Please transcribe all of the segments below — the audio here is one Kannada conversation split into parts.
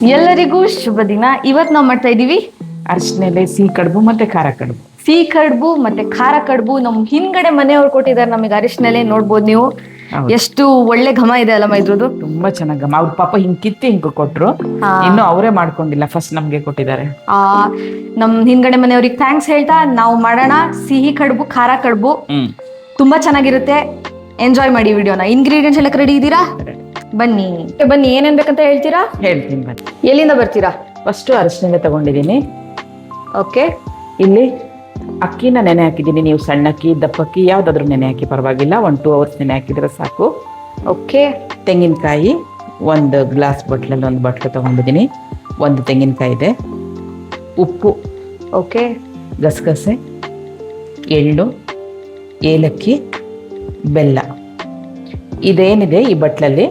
ಎಲ್ಲರಿಗೂ ಶುಭ ದಿನ. ಇವತ್ತು ನಾವು ಮಾಡ್ತಾ ಇದೀವಿ ಅರಿಶಿನೆಲೆ ಸಿಹಿ ಕಡುಬು ಮತ್ತೆ ಖಾರ ಕಡುಬು. ಸಿಹಿ ಕಡುಬು ಮತ್ತೆ ಖಾರ ಕಡುಬು. ನಮ್ ಹಿಂದ್ಗಡೆ ಮನೆಯವ್ರು ಕೊಟ್ಟಿದ್ದಾರೆ ನಮಗೆ ಅರಿಶಿನೆಲೆ. ನೋಡ್ಬೋದು ನೀವು ಹೌದು. ಎಷ್ಟು ಒಳ್ಳೆ ಘಮ ಇದೆ ಅಲ್ಲಮ್ಮ ಇದ್ರದ್ದು. ತುಂಬಾ ಚೆನ್ನಾಗ ಅವ್ರ ಪಾಪ ಹಿಂಗ್ ಕಿತ್ತಿ ಹಿಂಗ್ ಕೊಟ್ರು. ಹಾ. ಇನ್ನು ಅವರೇ ಮಾಡ್ಕೊಂಡಿಲ್ಲ, ಫಸ್ಟ್ ನಮ್ಗೆ ಕೊಟ್ಟಿದ್ದಾರೆ. ಆ ನಮ್ ಹಿಂದ್ಗಡೆ ಮನೆಯವ್ರಿಗೆ ಥ್ಯಾಂಕ್ಸ್ ಹೇಳ್ತಾ ನಾವು ಮಾಡೋಣ ಸಿಹಿ ಕಡುಬು ಖಾರ ಕಡುಬು. ತುಂಬಾ ಚೆನ್ನಾಗಿರುತ್ತೆ, ಎಂಜಾಯ್ ಮಾಡಿ ವಿಡಿಯೋನ. ಇಂಗ್ರೀಡಿಯೆಂಟ್ಸ್ ಎಲ್ಲ ರೆಡಿ ಇದ್ದೀರಾ? ಬನ್ನಿ ಬನ್ನಿ, ಏನೇನ್ ಬೇಕಂತ ಹೇಳ್ತೀರಾ? ಹೇಳ್ತೀನಿ ಬನ್ನಿ. ಎಲ್ಲಿಂದ ಬರ್ತೀರಾ? ಫಸ್ಟ್ ಅರಿಶಿನೆಲೆ ತಗೊಂಡಿದ್ದೀನಿ. ಓಕೆ, ಇಲ್ಲಿ ಅಕ್ಕಿನ ನೆನೆ ಹಾಕಿದ್ದೀನಿ. ನೀವು ಸಣ್ಣ ಅಕ್ಕಿ ದಪ್ಪಕ್ಕಿ ಯಾವ್ದಾದ್ರು ನೆನೆ ಹಾಕಿ ಪರವಾಗಿಲ್ಲ. 1-2 ಅವರ್ಸ್ ನೆನೆ ಹಾಕಿದ್ರೆ ಸಾಕು. ಓಕೆ. ತೆಂಗಿನಕಾಯಿ ಒಂದು ಗ್ಲಾಸ್ ಬಟ್ಲಲ್ಲಿ ಒಂದು ಬಟ್ಲು ತಗೊಂಡಿದ್ದೀನಿ. ಒಂದು ತೆಂಗಿನಕಾಯಿ ಇದೆ. ಉಪ್ಪು, ಓಕೆ, ಗಸಗಸೆ, ಎಳ್ಳು, ಏಲಕ್ಕಿ, ಬೆಲ್ಲ. ಇದೇನಿದೆ ಈ ಬಟ್ಲಲ್ಲಿ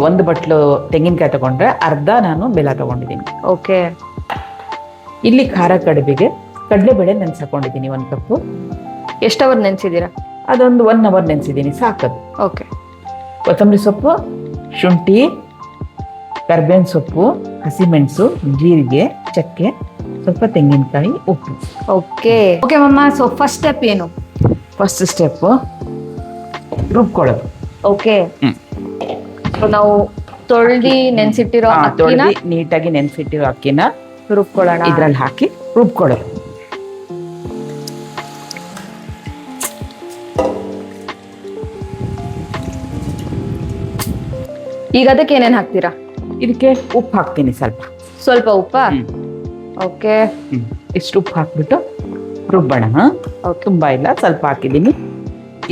ಒಂದು ಬಟ್ಲು ತೆಂಗಿನಕಾಯಿ ತಗೊಂಡ್ರೆ ಅರ್ಧ ನಾನು ಬೆಲ್ಲ ತಗೊಂಡಿದ್ದೀನಿ. ಓಕೆ. ಇಲ್ಲಿ ಖಾರ ಕಡುಬಿಗೆ ಕಡಲೆಬೇಳೆ ನೆನೆಸಾಕೊಂಡಿದ್ದೀನಿ 1 ಕಪ್ಪು. ಎಷ್ಟು ಅವರ್ ನೆನ್ಸಿದ್ದೀರಾ? ಅದೊಂದು 1 ಅವರ್ ನೆನೆಸಿದ್ದೀನಿ, ಸಾಕದು. ಓಕೆ. ಕೊತ್ತಂಬರಿ ಸೊಪ್ಪು, ಶುಂಠಿ, ಕರ್ಬೇವಿನ ಸೊಪ್ಪು, ಹಸಿಮೆಣಸು, ಜೀರಿಗೆ, ಚಕ್ಕೆ, ಸ್ವಲ್ಪ ತೆಂಗಿನಕಾಯಿ, ಉಪ್ಪು. Okay okay mamma. So first step ಏನು? ಫಸ್ಟ್ ಸ್ಟೆಪ್ ರುಬ್ಕೊಳ್ಳೋದು. ಓಕೆ. ಸೊ ನಾವು ತೊಳ್ದಿ ನೆನ್ಸಿಟ್ಟಿರೋ ಅಕ್ಕಿನ ತೊಳೆದು ನೀಟಾಗಿ ನೆನೆಸಿಟ್ಟಿರೋ ಅಕ್ಕಿನ ರುಬ್ಕೊಳ್ಳೋಣ. ಇದ್ರಲ್ಲಿ ಹಾಕಿ ರುಬ್ಕೊಳ್ಳೋದು. ಈಗ ಅದಕ್ಕೆ ಏನೇನ್ ಹಾಕ್ತೀರಾ? ಇದಕ್ಕೆ ಉಪ್ಪು ಹಾಕ್ತೀನಿ, ಸ್ವಲ್ಪ ಸ್ವಲ್ಪ ಉಪ್ಪ. ಓಕೆ. ಇಷ್ಟು ಉಪ್ಪು ಹಾಕ್ಬಿಟ್ಟು ರುಬ್ಬಣ. ತುಂಬಾ ಇಲ್ಲ, ಸ್ವಲ್ಪ ಹಾಕಿದ್ದೀನಿ.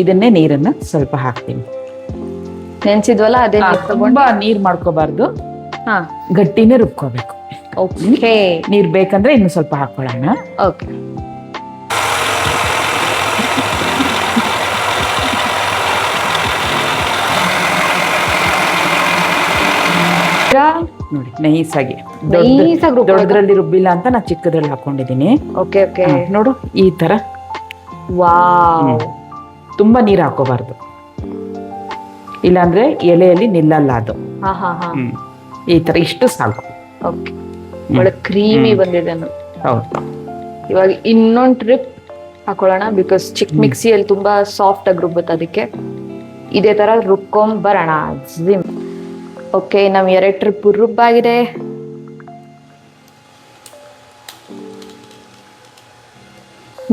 ಇದನ್ನೇ ನೀರನ್ನ ಸ್ವಲ್ಪ ಹಾಕ್ತೀನಿ. ನೆನ್ಸಿದ್ವಲ್ಲ ಅದೇ ನೀರ್ ತಗೊಂಡು. ತುಂಬಾ ನೀರ್ ಮಾಡ್ಕೋಬಾರ್ದು, ಹಾ. ಗಟ್ಟಿನೇ ರುಬ್ಕೋಬೇಕು. ಓಕೆ. ನೀರ್ ಬೇಕಂದ್ರೆ ಇನ್ನು ಸ್ವಲ್ಪ ಹಾಕೊಳ್ಳೋಣ. ಓಕೆ. ನೋಡಿ ನೈಸಾಗಿ. ನೈಸಾಗಿ ರುಬ್ಕೊಳ್ಳೋದು. ದೊಡ್ಡದ್ರಲ್ಲಿ ರುಬ್ಬಿಲ್ಲ ಅಂತ ನಾ ಚಿಕ್ಕದ್ರಲ್ಲಿ ಹಾಕೊಂಡಿದ್ದೀನಿ. Okay okay. ನೋಡು ಈ ತರ. ವಾವ್. ತುಂಬಾ ನೀರ್ ಹಾಕೋಬಾರ್ದು, ಇಲ್ಲಾಂದ್ರೆ ಎಲೆಯಲ್ಲಿ ನಿಲ್ಲಲ್ಲ ಅದು. ಹಾ ಹಾ ಹಾ. ಈ ತರ ಇಷ್ಟು ಸಾಕು. ಓಕೆ. ಒಳ್ಳೆ ಕ್ರೀಮಿ ಬಂದಿದೆ. ಹೌದು. ಇವಾಗ ಇನ್ನೊಂದು ಟ್ರಿಪ್ ಹಾಕೊಳ್ಳೋಣ, ಬಿಕಾಸ್ ಚಿಕ್ಕ ಮಿಕ್ಸಿಯಲ್ಲಿ ತುಂಬಾ ಸಾಫ್ಟ್ ಆಗಿ ರುಬ್ಬುತ್ತೆ. ಅದಕ್ಕೆ ಇದೇ ತರ ರುಬ್ಕೊಂಡ್ ಬರೋಣ. ಜಿಮ್. ಓಕೆ, ನಮ್ 2 ಟ್ರಿಪ್ ರುಬ್ಬಾಗಿದೆ.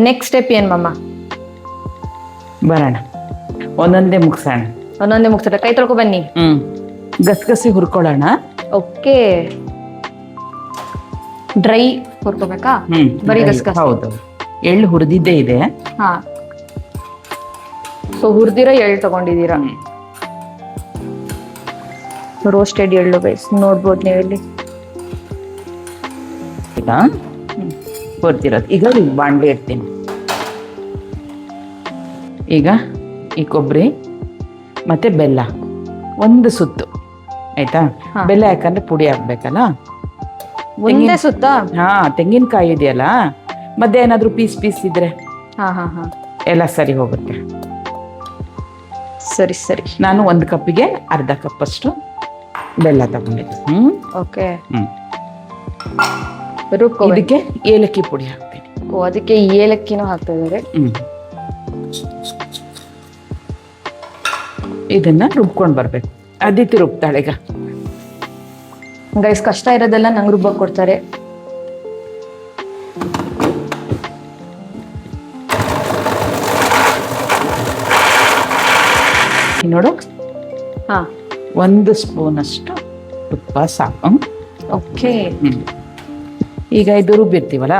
ನೆಕ್ಸ್ಟ್ ಸ್ಟೆಪ್ ಏನ್ ಮಮ್ಮ? ಬರೋಣ, ಒಂದೊಂದೇ ಮುಗ್ಸೋಣ. ಒಂದೊಂದೇ ಮುಗ್ಸಟ. ಕೈ ತೊಳ್ಕೊ ಬನ್ನಿ. ಗಸಗಸಿ ಹುರ್ಕೊಳ್ಳೋಣ. ಓಕೆ. ಡ್ರೈ ಹುರ್ಕೋಬೇಕಾ? ಬರೀ ಗಸಗಸೆ? ಹೌದು. ಎಳ್ಳು ಹುರಿದಿದ್ದೇ ಇದೆ. ಹಾ. ಸೊ ಹುರಿದಿರೋ ಎಳ್ಳು ತಗೊಂಡಿದ್ದೀರಾ? ರೋಸ್ಟೆಡ್ ಎಳ್ಳು ಗೈಸ್, ನೋಡ್ಬೋದು ನೀವು ಇಲ್ಲಿ. ಹುರಿದಿರೋದು. ಈಗ ಬಾಂಡ್ಲಿ ಇಡ್ತೀನಿ. ಈಗ ಈ ಕೊಬ್ಬರಿ ಮತ್ತೆ ಬೆಲ್ಲ 1 ಸುತ್ತು, ಆಯ್ತಾ? ಬೆಲ್ಲ ಯಾಕಂದ್ರೆ ಪುಡಿ ಆಗ್ಬೇಕಲ್ಲ. ಒಂದೇ ಸುತ್ತ? ಹಾ. ತೆಂಗಿನಕಾಯಿ ಇದೆಯಲ್ಲ, ಮಧ್ಯೆ ಏನಾದ್ರು ಪೀಸ್ ಇದ್ರೆ ಹಾ ಹಾ ಹಾ, ಎಲ್ಲ ಸರಿ ಹೋಗುತ್ತೆ. ಸರಿ ಸರಿ. ನಾನು 1 ಕಪ್ಪಿಗೆ ಅರ್ಧ ಕಪ್ ಅಷ್ಟು ಬೆಲ್ಲ ತಗೊಂಡಿದ್ದೆ. ಓಕೆ. ಇದಕ್ಕೆ ಏಲಕ್ಕಿ ಪುಡಿ ಹಾಕ್ತೀನಿ. ಓ, ಅದಕ್ಕೆ ಏಲಕ್ಕಿನೂ ಹಾಕ್ತಾ ಇದ್ದಾರೆ. ಇದನ್ನ ರುಬ್ಕೊಂಡ್ ಬರ್ಬೇಕು. ಅದಿತಿ ರುಬ್ತಾಳೆ ಈಗ. ಗೈಸ್, ಕಷ್ಟ ಇರೋದೆಲ್ಲ ನಂಗೆ ರುಬ್ಬಕ್ ಕೊಡ್ತಾರೆ. ನೋಡು. ಹಾ. 1 ಸ್ಪೂನ್ ಅಷ್ಟು ತುಪ್ಪ ಸಾಕು. ಓಕೆ. ಈಗ ಇದು ರುಬ್ಬಿರ್ತೀವಲ್ಲ,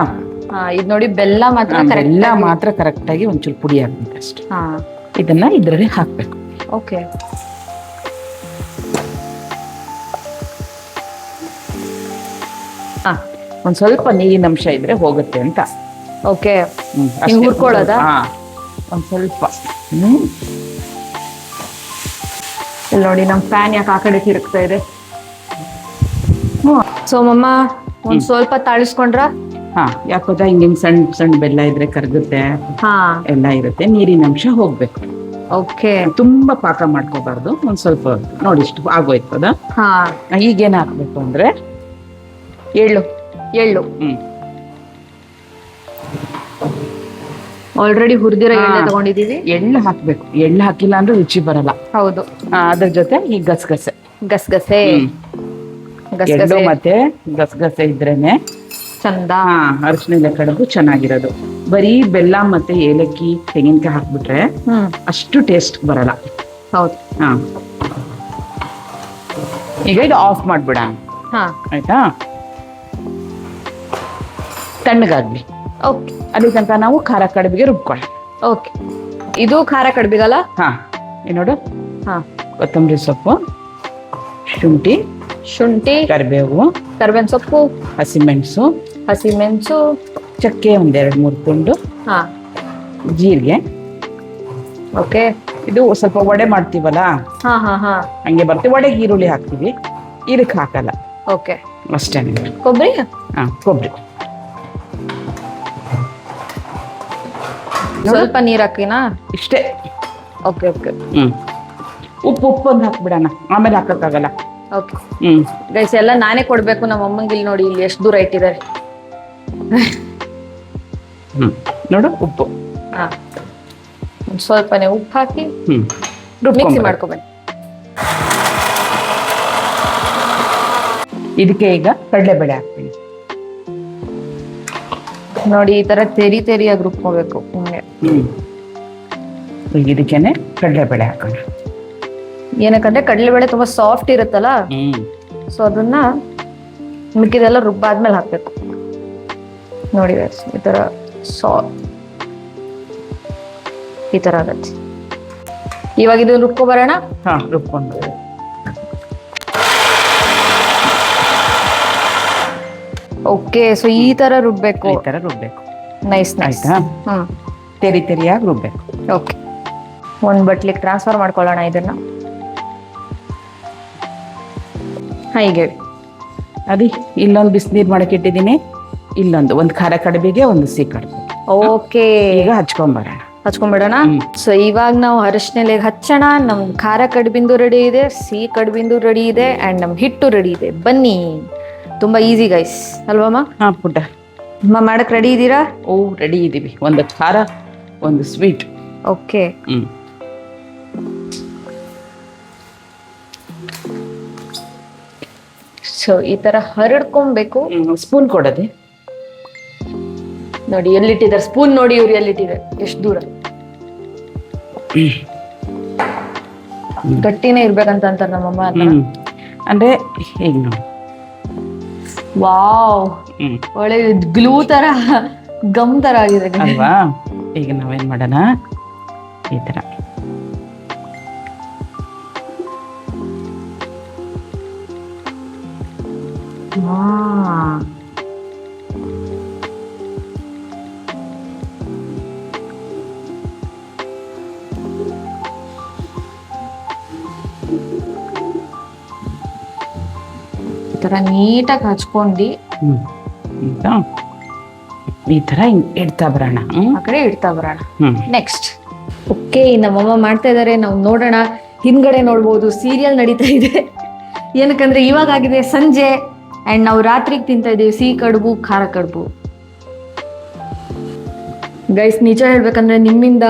ಇದು ನೋಡಿ, ಬೆಲ್ಲ ಮಾತ್ರ ಕರೆಕ್ಟ್ ಆಗಿ ಒಂಚೂರು ಪುಡಿ ಆಗ್ಬೇಕು ಅಷ್ಟೆ. ಹಾ. ಇದನ್ನ ಇದ್ರಲ್ಲಿ ಹಾಕ್ಬೇಕು. ಓಕೆ. ಒಂದ್ ಸ್ವಲ್ಪ ನೀರಿನ ಅಂಶ ಇದ್ರೆ ಹೋಗುತ್ತೆ ಅಂತ. ಓಕೆ. ಅಷ್ಟೇ. ಹುರ್ಕೊಳ್ಳೋದಾ? ಒಂದ್ ಸ್ವಲ್ಪ. ಇಲ್ಲಿ ನೋಡಿ, ನಮ್ ಫ್ಯಾನ್ ಯಾಕೆ ಆ ಕಡೆ ತಿರುಗ್ತಾ ಇದೆ. ಸೊ ಮಮ್ಮ, ಒಂದ್ ಸ್ವಲ್ಪ ತಾಳಿಸ್ಕೊಂಡ್ರ? ಹಾ. ಯಾಕೋದ ಹಿಂಗೆ ಸಣ್ಣ ಸಣ್ಣ ಬೆಲ್ಲ ಇದ್ರೆ ಕರಗುತ್ತೆ, ಹಾ, ಎಲ್ಲ ಇರುತ್ತೆ. ನೀರಿನ ಅಂಶ ಹೋಗ್ಬೇಕು. ಓಕೆ. ತುಂಬಾ ಪಾಕ ಮಾಡ್ಕೋಬಾರ್ದು, ಒಂದ್ ಸ್ವಲ್ಪ ನೋಡಿ ಇಷ್ಟು ಆಗೋಯ್ತದ. ಹಾ. ಈಗೇನ್ ಹಾಕ್ಬೇಕು ಅಂದ್ರೆ ಎಳ್ಳು. ಎಳ್ಳು ಆಲ್ರೆಡಿ ಹುರಿದಿರೋ ಎಣ್ಣೆ ತಗೊಂಡಿದೀವಿ. ಎಳ್ಳು ಹಾಕ್ಬೇಕು, ಎಳ್ಳು ಹಾಕಿಲ್ಲ ಅಂದ್ರೆ ರುಚಿ ಬರಲ್ಲ. ಹೌದು. ಅದ್ರ ಜೊತೆ ಈ ಗಸಗಸೆ. ಗಸಗಸೆ. ಎಳ್ಳು ಗಸಗಸೆ ಮತ್ತೆ ಗಸಗಸೆ ಇದ್ರೇನೆ ಚಂದ. ಅರಿಶಿನ ಕಡುಬು ಚೆನ್ನಾಗಿರೋದು. ಬರೀ ಬೆಲ್ಲ ಮತ್ತೆ ಏಲಕ್ಕಿ ತೆಂಗಿನಕಾಯಿ ಹಾಕ್ಬಿಟ್ರೆ ಅಷ್ಟು ಟೇಸ್ಟ್ ಬರಲ್ಲ. ಹೌದು. ಹಾ, ಈಗ ಇದು ಆಫ್ ಮಾಡ್ಬಿಡ. ಆಯ್ತಾ, ತಣ್ಣಗಾಗ್ಲಿ. ಓಕೆ. ಅಲ್ಲಿ ತನಕ ನಾವು ಖಾರ ಕಡುಬಿಗೆ ರುಬ್ಕೊಳ್ಳ. ಓಕೆ. ಇದು ಖಾರ ಕಡುಬಿಗಲ್ಲ? ಹಾ, ನೋಡು. ಹಾ, ಕೊತ್ತಂಬರಿ ಸೊಪ್ಪು, ಶುಂಠಿ, ಕರಿಬೇವು, ಕರಿಬೇವಿನ ಸೊಪ್ಪು, ಹಸಿಮೆಣಸು, ಚಕ್ಕೆ ಒಂದ್ 2-3 ತುಂಡು, ಜೀರಿಗೆ. ಓಕೆ. ಇದು ಸ್ವಲ್ಪ ವಡೆ ಮಾಡ್ತೀವಲ್ಲ ಹಂಗೆ ಬರ್ತೀವಿ. ವಡೆಗೆ ಈರುಳ್ಳಿ ಹಾಕ್ತೀವಿ, ಇದಕ್ಕೆ ಹಾಕಲ್ಲ. ಓಕೆ, ಅಷ್ಟೇ. ಕೊಬ್ಬರಿ. ಕೊಬ್ಬರಿ ಸ್ವಲ್ಪ ನೀರ್ ಹಾಕಿನಾ? ಇಷ್ಟೇ. Okay okay. ಉಪ್ಪು ಒಂದು ಹಾಕ್ಬಿಡಣ, ಆಮೇಲೆ ಹಾಕಕ್ಕಾಗಲ್ಲ. ಓಕೆ. ಗೈಸ್ ಎಲ್ಲ ನಾನೇ ಕೊಡ್ಬೇಕು ನಮ್ಮ ಅಮ್ಮಂಗೆ. ಇಲ್ಲಿ ನೋಡಿ, ಇಲ್ಲಿ ಎಷ್ಟು ದೂರ ಇಟ್ಟಿದ್ದಾರೆ. ನೋಡು ಉಪ್ಪು. ಸ್ವಲ್ಪನೇ ಉಪ್ಪು ಹಾಕಿ ಮಿಕ್ಸಿ ಮಾಡ್ಕೊಬನ್ನಿ. ಇದಕ್ಕೆ ಈಗ ಕಡಲೆಬೇಳೆ ಹಾಕ್ತೀನಿ. ನೋಡಿ, ಈ ತರ ತೆರಿಯಾಗಿ ರುಬ್ಕೋಬೇಕು. ಇದಕ್ಕೇನೆ ಕಡಲೆಬೇಳೆ ಹಾಕೋಣ. ಏನಕ್ಕಂದ್ರೆ ಕಡಲೆಬೇಳೆ ತುಂಬಾ ಸಾಫ್ಟ್ ಇರುತ್ತಲ್ಲ, ಸೊ ಅದನ್ನ ಮಿಕ್ಕಿದೆಲ್ಲ ರುಬ್ಬಾದ್ಮೇಲೆ ಹಾಕ್ಬೇಕು. ನೋಡಿ ಈ ತರ ಈ ತರ ಆಗತ್ತೆ. ಇವಾಗ ಇದು ರುಬ್ಕೊ ಬರೋಣ. ರುಬ್ಕೊಂಡು. ಓಕೆ, ಸೊ ಈ ತರ ರುಬ್ಬೇಕು. Nice nice. ತೆರಿಯಾಗಿ ರುಬ್ಬೇಕು. ಓಕೆ, ಒಂದ್ ಬಟ್ಲಿಗೆ ಟ್ರಾನ್ಸ್ಫರ್ ಮಾಡ್ಕೊಳ್ಳೋಣ ಇದನ್ನ. ಹೀಗೆ ಅದಿ ಇಲ್ಲೊಂದು ಬಿಸಿನೀರ್ ಮಾಡಕ್ಕೆ ಇಟ್ಟಿದ್ದೀನಿ, ಒಂದು ಖಾರ ಕಡುಬಿಗೆ, ಒಂದು ಸಿಹಿ ಕಡುಬು. ಓಕೆ, ಈಗ ಹಚ್ಕೊಂಡ್ಬಿಡೋಣ. ಸೊ ಇವಾಗ ನಾವು ಅರಶಿನ ಹಚ್ಚೋಣ. ನಮ್ ಖಾರ ಕಡುಬಿಂದು ರೆಡಿ ಇದೆ, ಸಿಹಿ ಕಡುಬಿಂದು ರೆಡಿ ಇದೆ, ಅಂಡ್ ನಮ್ ಹಿಟ್ಟು ರೆಡಿ ಇದೆ. ಬನ್ನಿ, ತುಂಬಾ ಈಸಿ ಗೈಸ್ ಅಲ್ವಮ್ಮ? ಪುಟ್ಟ ಮಾಡಕ್ ರೆಡಿ ಇದ್ದೀರಾ? ರೆಡಿ ಇದೀವಿ. ಒಂದು ಖಾರ, ಒಂದು ಸ್ವೀಟ್. ಓಕೆ. ಸೊ ಈ ತರ ಹರಡ್ಕೊಬೇಕು. ಸ್ಪೂನ್ ಕೊಡೋದೆ ನೋಡಿ ಎಲ್ಲಿಟ್ಟಿದ್ದಾರೆ ಸ್ಪೂನ್. ನೋಡಿ ಇವ್ರು ಎಲ್ಲಿಟ್ಟಿದ್ದಾರೆ, ಎಷ್ಟು ದೂರ. ಗಟ್ಟಿನೇ ಇರ್ಬೇಕಂತ ಅಂತಾರೆ ನಮ್ಮಮ್ಮ. ಅಂದ್ರೆ ಹೇಗೆ ನೋಡಿ. ವಾವ್, ಒಳ್ಳೆ ಗ್ಲೂ ತರ, ಗಮ್ ತರ ಆಗಿದೆ ಅಲ್ವಾ? ಈಗ ನಾವೇನ್ ಮಾಡೋಣ, ಈ ತರ ನೀಟಾಗಿ ಹಚ್ಕೊಂಡು ಈ ತರ ಇಡ್ತಾ ಬರೋಣ. ಆ ಕಡೆ ಇಡ್ತಾ ಬರೋಣ. ನೆಕ್ಸ್ಟ್. ಓಕೆ, ನಮ್ಮಮ್ಮ ಮಾಡ್ತಾ ಇದಾರೆ, ನಾವು ನೋಡೋಣ. ಹಿಂದ್ಗಡೆ ನೋಡ್ಬೋದು ಸೀರಿಯಲ್ ನಡೀತಾ ಇದೆ. ಏನಕ್ಕಂದ್ರೆ ಇವಾಗ ಆಗಿದೆ ಸಂಜೆ, ಅಂಡ್ ನಾವು ರಾತ್ರಿಗೆ ತಿಂತಾ ಇದೀವಿ ಸಿಹಿ ಕಡುಬು, ಖಾರ ಕಡುಬು. ಗೈಸ್, ನಿಜ ಹೇಳ್ಬೇಕಂದ್ರೆ ನಿಮ್ಮಿಂದ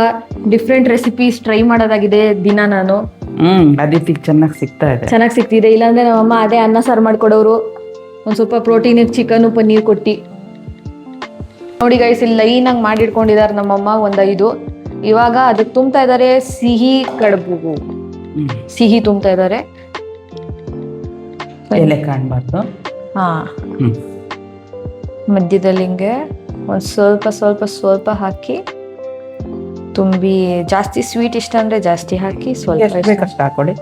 ಡಿಫ್ರೆಂಟ್ ರೆಸಿಪೀಸ್ ಟ್ರೈ ಮಾಡೋದಾಗಿದೆ ದಿನ ನಾನು. ಅದಿತಿಗೆ ಚೆನ್ನಾಗಿ ಸಿಗ್ತಿದೆ. ಇಲ್ಲಾಂದ್ರೆ ನಮ್ಮಮ್ಮ ಅದೇ ಅನ್ನ ಸಾರು ಮಾಡ್ಕೊಡೋರು, ಒಂದ್ ಸ್ವಲ್ಪ ಪ್ರೋಟೀನ್ ಚಿಕನ್ ಪನ್ನೀರ್ ಕೊಟ್ಟಿ. ನೋಡಿ ಗೈಸ್, ಇಲ್ಲಿ ಲೈನ್ ಆಗಿ ಮಾಡಿಟ್ಕೊಂಡಿದ್ದಾರೆ ನಮ್ಮಮ್ಮ, 1-5. ಇವಾಗ ಅದಕ್ಕೆ ತುಂಬ್ತಾ ಇದಾರೆ ಸಿಹಿ ಕಡುಬು. ಸಿಹಿ ತುಂಬ್ತಾ ಇದಾರೆ. ಎಲೆ ಕಾಣಬಾರ್ದು. ಮಧ್ಯದಲ್ಲಿ ಹಿಂಗೆ ಒಂದ್ ಸ್ವಲ್ಪ ಹಾಕಿ ತುಂಬಿ. ಜಾಸ್ತಿ ಸ್ವೀಟ್ ಇಷ್ಟ ಅಂದ್ರೆ ಜಾಸ್ತಿ ಹಾಕಿ, ಸ್ವಲ್ಪ ಬೇಕಷ್ಟು ಹಾಕೊಳ್ಳಿ.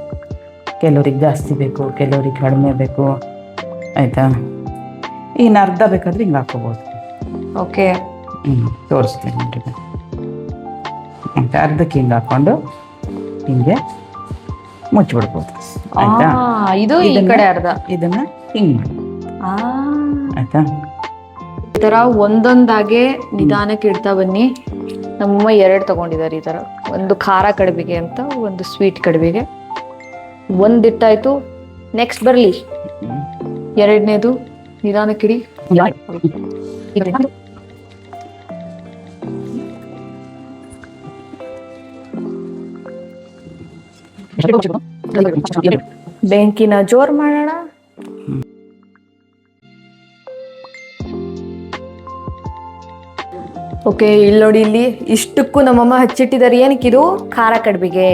ಕೆಲವ್ರಿಗೆ ಜಾಸ್ತಿ ಬೇಕು, ಕೆಲವ್ರಿಗೆ ಕಡಿಮೆ ಬೇಕು. ಆಯ್ತಾ? ಇನ್ನು ಅರ್ಧ ಬೇಕಾದ್ರೆ ಹಿಂಗೆ ಹಾಕೋಬಹುದು. ಓಕೆ, ತೋರಿಸ್ತೀನಿ ನೋಡ್ರಿ. ಮತ್ತೆ ಅರ್ಧಕ್ಕೆ ಹಿಂಗೆ ಹಾಕೊಂಡು ಹಿಂಗೆ ಮುಚ್ಚಿಬಿಡ್ಬೋದು. ಆಯ್ತಾ? ಇದು ಈ ಕಡೆ ಅರ್ಧ, ಇದನ್ನ ಹಿಂಗೆ ಮಾಡಿ. ಆಯ್ತಾ? ಈ ತರ ಒಂದೊಂದಾಗೆ ನಿಧಾನಕ್ಕೆ ಇಡ್ತಾ ಬನ್ನಿ. ನಮ್ಮಮ್ಮ 2 ತಗೊಂಡಿದ್ದಾರೆ ಈ ತರ. ಒಂದು ಖಾರ ಕಡುಬಿಗೆ ಅಂತ, ಒಂದು ಸ್ವೀಟ್ ಕಡುಬಿಗೆ. ಒಂದಿಟ್ಟಾಯ್ತು. ನೆಕ್ಸ್ಟ್ ಬರಲಿ ಎರಡನೇದು. ನಿಧಾನಕ್ಕಿಡಿ. ಬೆಂಕಿನ ಜೋರ್ ಮಾಡೋಣ. ಓಕೆ, ಇಲ್ಲಿ ನೋಡಿ, ಇಲ್ಲಿ ಇಷ್ಟಕ್ಕೂ ನಮ್ಮಮ್ಮ ಹಚ್ಚಿಟ್ಟಿದ್ದಾರೆ. ಏನಕ್ಕಿದು? ಖಾರ ಕಡುಬಿಗೆ.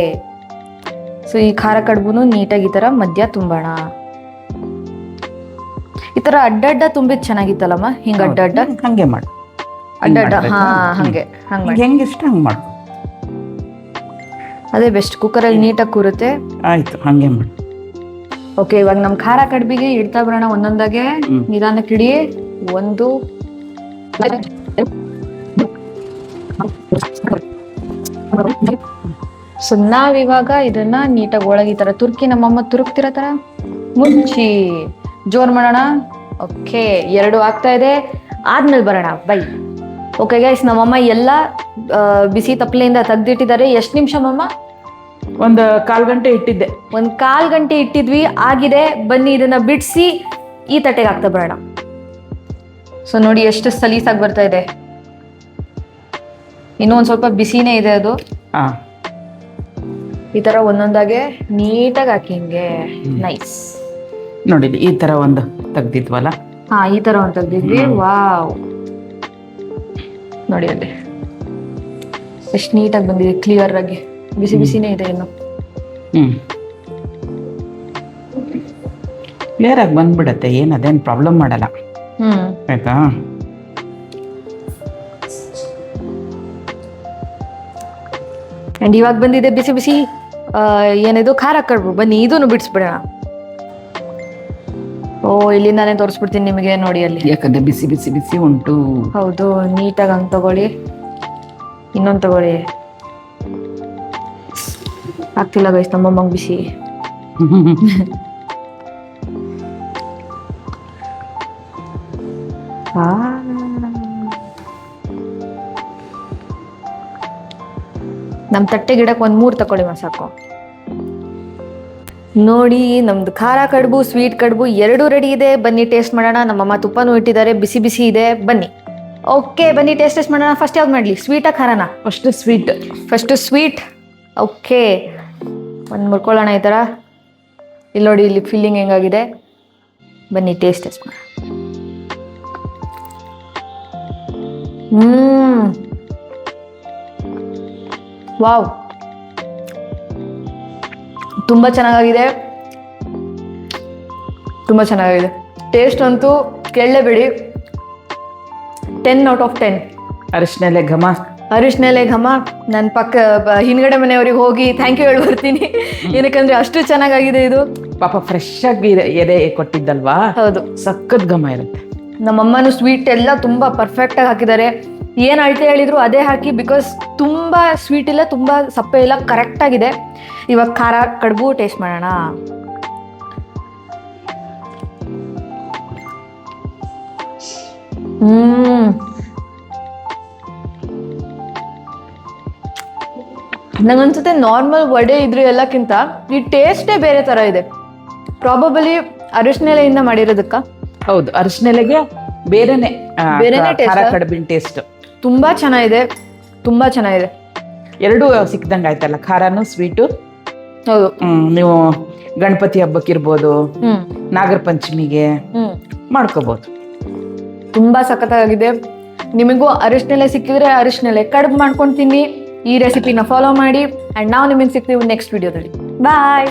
ಸೊ ಈ ಖಾರ ಕಡುಬುನು ನೀಟಾಗಿ ಈ ತರ ಮಧ್ಯ ತುಂಬೋಣ. ಈ ತರ ಅಡ್ಡಡ್ಡ ತುಂಬಿದ್ ಚೆನ್ನಾಗಿತ್ತಲ್ಲಮ್ಮ, ಹಿಂಗ ಅಡ್ಡಡ್ಡ. ಹಂಗೆ ಮಾಡು. ಅಡ್ಡಡ್ಡ, ಹಾ ಹಂಗೆ ಹಂಗ ಮಾಡಿ. ಹೆಂಗೆ ಇಷ್ಟ ಹಂಗೆ ಮಾಡು. ಅದೇ ಬೆಸ್ಟ್. ಕುಕ್ಕರಲ್ಲಿ ನೀಟಾಗಿ ಕೂರುತ್ತೆ. ಆಯ್ತು, ಹಂಗೆ ಮಾಡು. ಓಕೆ, ಇವಾಗ ನಮ್ ಖಾರ ಕಡುಬಿಗೆ ಇಡ್ತಾ ಬರೋಣ ಒಂದೊಂದಾಗೆ. ನಿಧಾನಕ್ಕೆ ಇಡಿ. ಒಂದು, ಸೊ ನಾವಿವಾಗ ಇದನ್ನ ನೀಟಾಗಿ ಒಳಗೆ ಈ ತರ ತುರ್ಕಿ, ನಮ್ಮಮ್ಮ ತುರುಕ್ತಿರೋ ತರ ಮುಚ್ಚಿ ಜೋರ್ ಮಾಡೋಣ. ಓಕೆ, 2 ಆಗ್ತಾ ಇದೆ. ಆದ್ಮೇಲೆ ಬರೋಣ ಬೈ. ಓಕೆ ಗೈಸ್, ನಮ್ಮಮ್ಮ ಎಲ್ಲ ಬಿಸಿ ತಪ್ಪಲೆಯಿಂದ ತೆಗ್ದಿಟ್ಟಿದ್ದಾರೆ. ಎಷ್ಟು ನಿಮಿಷ ಮಮ್ಮ? ಒಂದು 1/4 ಗಂಟೆ ಇಟ್ಟಿದ್ದೆ. 1/4 ಗಂಟೆ ಇಟ್ಟಿದ್ವಿ, ಆಗಿದೆ. ಬನ್ನಿ ಇದನ್ನ ಬಿಡಿಸಿ ಈ ತಟ್ಟೆಗೆ ಹಾಕ್ತಾ ಬರೋಣ. ಸೊ ನೋಡಿ ಎಷ್ಟು ಸಲೀಸಾಗಿ ಬರ್ತಾ ಇದೆ. ಇನ್ನೂ ಒಂದ್ ಸ್ವಲ್ಪ ಬಿಸಿನೇ ಇದೆ ಅದು. ಈ ತರ ಒಂದೊಂದಾಗೆ ನೀಟಾಗಿ ಹಾಕಿ ಹಿಂಗೆ. ನೈಸ್. ನೋಡಿ ಈ ತರ ಒಂದು ತೆಗ್ದಿದ್ವಲ್ಲ. ಹಾ, ಈ ತರ ಒಂದು ತೆಗ್ದಿದ್ವಿ. ವಾವ್, ನೋಡಿ ಅಲ್ಲಿ ಎಷ್ಟು ನೀಟಾಗಿ ಬಂದಿದೆ, ಕ್ಲಿಯರ್ ಆಗಿ. ಬಿಸಿ ಬಿಸಿನೇ ಇದೆ ಇನ್ನು. ಕ್ಲಿಯರ್ ಆಗಿ ಬಂದ್ಬಿಡತ್ತೆ, ಏನ್ ಅದೇನ್ ಪ್ರಾಬ್ಲಮ್ ಮಾಡಲ್ಲ. ಆಯ್ತಾ? ಅಂಡ್ ಇವಾಗ ಬಂದಿದೆ ಬಿಸಿ ಬಿಸಿ ಏನಿದು ಖಾರ ಕಡುಬು. ಬನ್ನಿ ಇದನ್ನು ಬಿಡಿಸ್ಬಿಡೋಣ. ಓ, ಇಲ್ಲಿಂದಾನೇ ತೋರಿಸ್ಬಿಡ್ತೀನಿ ನಿಮಗೆ. ನೋಡಿ ಅಲ್ಲಿ, ಯಾಕಂದ್ರೆ ಬಿಸಿ ಬಿಸಿ ಬಿಸಿ ಉಂಟು. ಹೌದು, ನೀಟಾಗಿ ಹಂಗೆ ತಗೊಳ್ಳಿ. ಇನ್ನೊಂದು ತಗೊಳ್ಳಿ. ಆಗ್ತಿಲ್ಲ ಗೈಸ್ ನಮ್ಮಮ್ಮಂಗೆ ಬಿಸಿ. ನಮ್ ತಟ್ಟೆ ಗಿಡಕ್ಕೆ 1-3 ತಕೊಳ್ಳಿ ಸಾಕು. ನೋಡಿ, ನಮ್ದು ಖಾರ ಕಡುಬು, ಸ್ವೀಟ್ ಕಡುಬು 2 ರೆಡಿ ಇದೆ. ಬನ್ನಿ ಟೇಸ್ಟ್ ಮಾಡೋಣ. ನಮ್ಮಮ್ಮ ತುಪ್ಪನೂ ಇಟ್ಟಿದ್ದಾರೆ, ಬಿಸಿ ಬಿಸಿ ಇದೆ. ಬನ್ನಿ. ಓಕೆ, ಬನ್ನಿ ಟೇಸ್ಟ್ ಮಾಡೋಣ. ಫಸ್ಟ್ ಯಾವ್ದು ಮಾಡ್ಲಿ, ಸ್ವೀಟಾ ಖಾರನಾ? First sweet. ಓಕೆ, ಒಂದು ಮುರ್ಕೊಳ್ಳೋಣ ಈ ಥರ. ಇಲ್ಲಿ ನೋಡಿ, ಇಲ್ಲಿ ಫೀಲಿಂಗ್ ಹೆಂಗಾಗಿದೆ. ಬನ್ನಿ ಟೇಸ್ಟ್ ಮಾಡೋಣ. ವಾವ್, ತುಂಬ ಚೆನ್ನಾಗಿದೆ. ತುಂಬ ಚೆನ್ನಾಗಿದೆ. ಟೇಸ್ಟ್ ಅಂತೂ ಕೇಳಲೇಬೇಡಿ. 10 out of 10. ಅರಿಶಿನೆಲೆ ಘಮ. ನನ್ನ ಹಿಂದ್ಗಡೆ ಮನೆಯವ್ರಿಗೆ ಹೋಗಿ ಥ್ಯಾಂಕ್ ಯು ಹೇಳಿ ಬರ್ತೀನಿ. ಏನಕ್ಕಂದ್ರೆ ಅಷ್ಟು ಚೆನ್ನಾಗಿದೆ ಇದು. ಪಾಪ ಫ್ರೆಶ್ ಆಗಿ ಎದೆ ಕೊಟ್ಟಿದ್ದಲ್ವಾ? ಹೌದು, ಸಖತ್ ಘಮ ಇರುತ್ತೆ. ನಮ್ಮಮ್ಮನೂ ಸ್ವೀಟ್ ಎಲ್ಲ ತುಂಬ ಪರ್ಫೆಕ್ಟಾಗಿ ಹಾಕಿದ್ದಾರೆ. ಏನು ಅಳತೆ ಹೇಳಿದ್ರು ಅದೇ ಹಾಕಿ. ಬಿಕಾಸ್ ತುಂಬ ಸ್ವೀಟ್ ಇಲ್ಲ, ತುಂಬ ಸಪ್ಪೆ ಇಲ್ಲ, ಕರೆಕ್ಟಾಗಿದೆ. ಇವಾಗ ಖಾರ ಕಡುಬು ಟೇಸ್ಟ್ ಮಾಡೋಣ. ನಂಗನ್ಸುತ್ತೆ ನಾರ್ಮಲ್ ವಡೆ ಇದ್ರೆ ಎಲ್ಲಕ್ಕಿಂತ ಈ ಟೇಸ್ಟೇ ಬೇರೆ ಥರ ಇದೆ. ಪ್ರಾಬಬಲಿ ಅರಿಶಿನೆಲೆಯಿಂದ ಮಾಡಿರೋದಕ್ಕ. ಹೌದು, ಅರಿಶಿನೆಲೆಗೆ ಬೇರೆನೆ ಖಾರ ಕಡುಬಿನ ಟೇಸ್ಟ್. ತುಂಬಾ ಚೆನ್ನಾಗಿದೆ, ತುಂಬಾ ಚೆನ್ನಾಗಿದೆ. 2 ಸಿಕ್ದಂಗೆ ಆಯ್ತಲ್ಲ, ಖಾರನು ಸ್ವೀಟು. ಹೌದು. ನೀವು ಗಣಪತಿ ಹಬ್ಬಕ್ಕಿರ್ಬೋದು, ನಾಗರ ಪಂಚಮಿಗೆ ಮಾಡ್ಕೋಬಹುದು. ತುಂಬಾ ಸಖತ್ತಾಗಿದೆ. ನಿಮಗೂ ಅರಿಶಿನೆಲೆ ಸಿಕ್ಕಿದ್ರೆ ಅರಿಶಿನೆಲೆ ಕಡುಬು ಮಾಡ್ಕೊಂಡು ತಿನ್ನಿ. ಈ ರೆಸಿಪಿನ ಫಾಲೋ ಮಾಡಿ. ಅಂಡ್ ನಾವು ನಿಮಗೆ ಸಿಗ್ತೀವಿ ನೆಕ್ಸ್ಟ್ ವಿಡಿಯೋದಲ್ಲಿ. ಬಾಯ್.